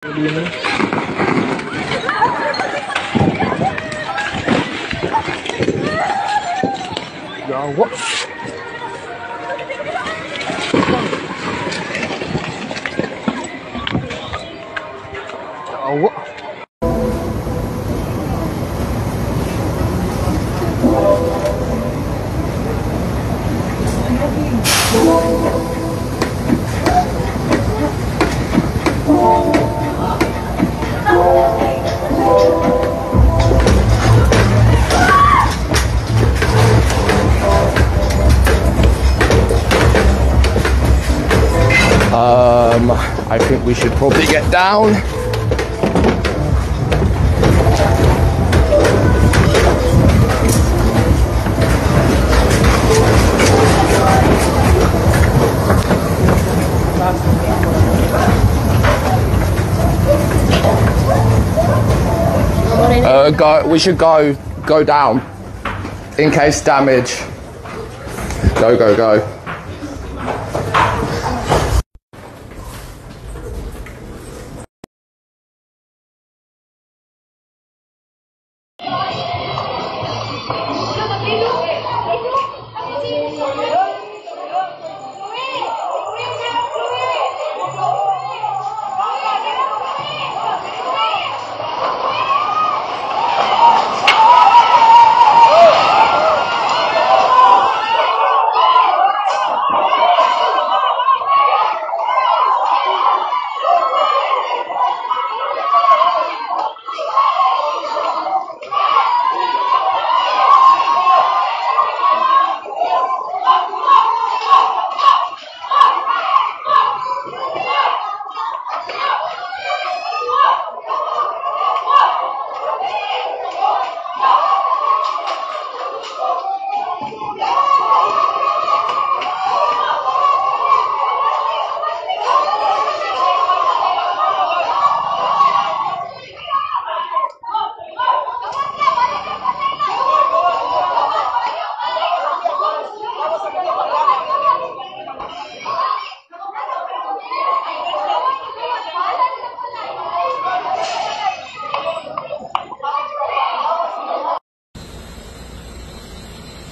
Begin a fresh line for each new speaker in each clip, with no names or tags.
Jawa. Jawa. I think we should probably get down. We should go down in case damage. Go.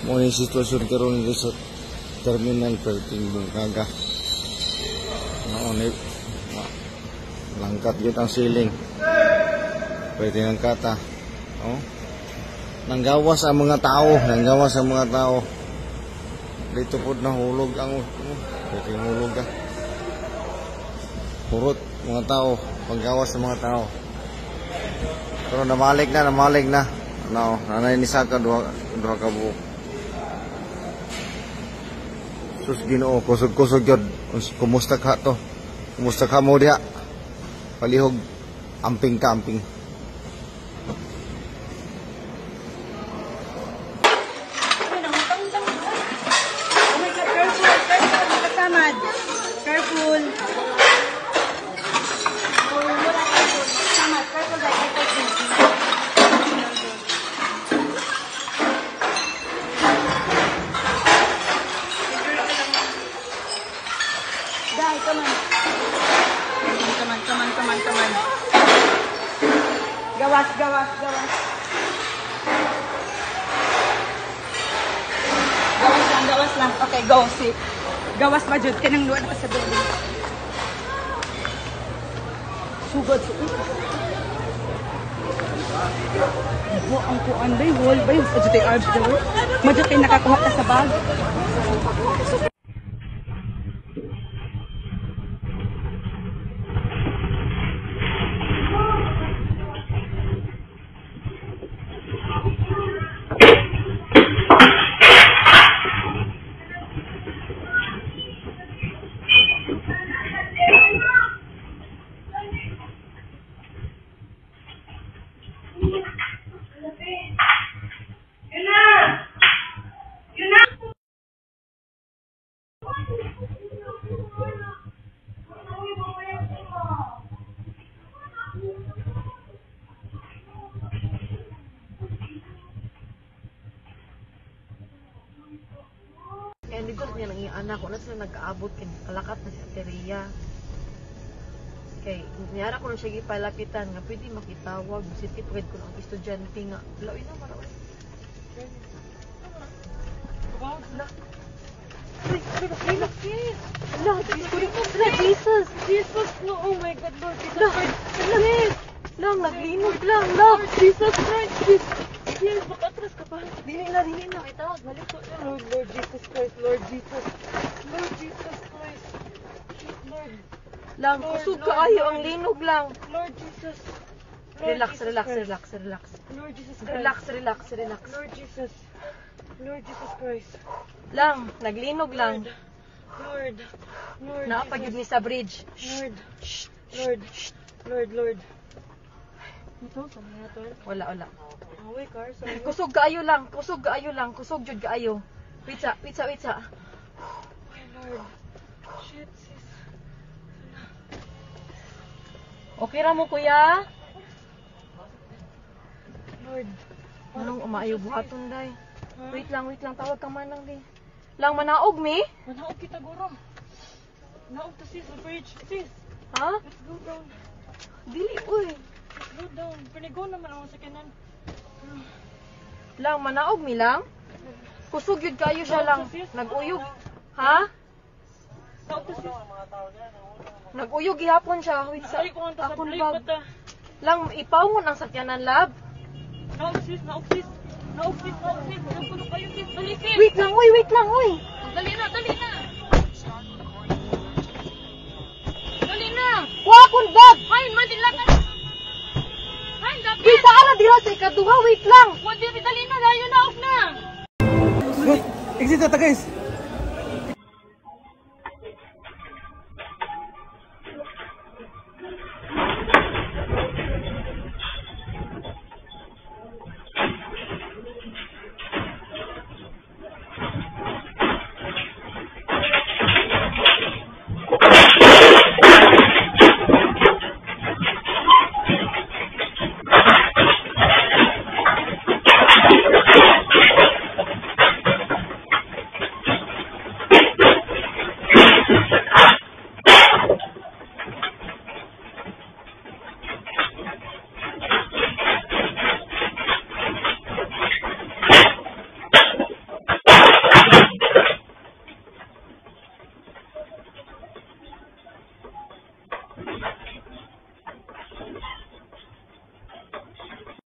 Mo yung sitwasyon karon dito sa terminal perting Bungkaga. Naonip langkat gyud ang ceiling. Pwede ng kata. Oh. Nanggawas ang mga tao, Dito pod nahulog ang pwede hulog ka. Purot mga tao, panggawas sa mga tao. Pero namalig na. Ano, nanay ni Saka duha ka buok. Sus Ginoo, kusog yun. Kumusta ka to? Kumusta ka mo diha? Palihog, amping.
Careful. Come on. Gawas. Gawas lang. Okay, go. See. Gawas pa jud kanang luwad pa sa building. Sugod. Ito ang kuan bay, wall bay, sa jud ay arbs daw. Madyo kay nakakuha ta sa bag.
Kaya dito niya nang anak ko na sila nag-aabot kalakat na si Ateria.
Kay, niyara ko na siya gipalapitan nga pwede makitawag. City pwede ko ng estudyante nga. Lawin na, marawin. Relax, sis. Jesus. Jesus, no. Oh my God, Lord Jesus Christ. Sis. Lang, naglinog lang. Lord Jesus Christ. Yes, makatras ka pa. Dili na. Itawag, balik ko. Lord Jesus Christ. Lord Jesus. Lord Jesus Christ. Lord. Lang, kusog ka ayo. Ang linog lang. Lord Jesus. Relax.
Lord Jesus Christ.
Relax.
Lord Jesus. Lord Jesus Christ.
Lang, naglinog lang.
Lord.
Naapagid ni sa bridge.
Lord. Ito, sa mga to.
Wala.
Away, car.
Kusog kaayo lang. Kusog jud kaayo. Wait sa.
My Lord. Shit, sis.
Okay ra mo, kuya?
Lord.
Anong umaayo buhaton, day? Wait lang. Tawag ka man lang, day. Lang, manaog, mi?
Manaog kita, guro. Manaog to, sis. The bridge. Sis,
Ha?
let's go down.
Dili, uy.
Let's go down. Panigo naman ako sa kanan.
Lang, manaog, mi lang? Kusog yun kayo siya lang. Nag-uyog. Ha?
Manaog to, sis.
Nag-uyog gihapon siya. Wait sa.
Ay, kung ang sa
Akong
break
bag.
pa ta.
Lang, ipawngon ang sakyanan, lab.
Naog, sis. Naog, sis. Nagulo kayo, sis. Dali, sis.
Wait lang, uy.
Dali na.
Wa akong bag.
Hain, madila ka. Hain, dapat.
Wait, ara dira sa ikaduha. Wait lang.
Dali na, layo na, off na.
Exit ata guys.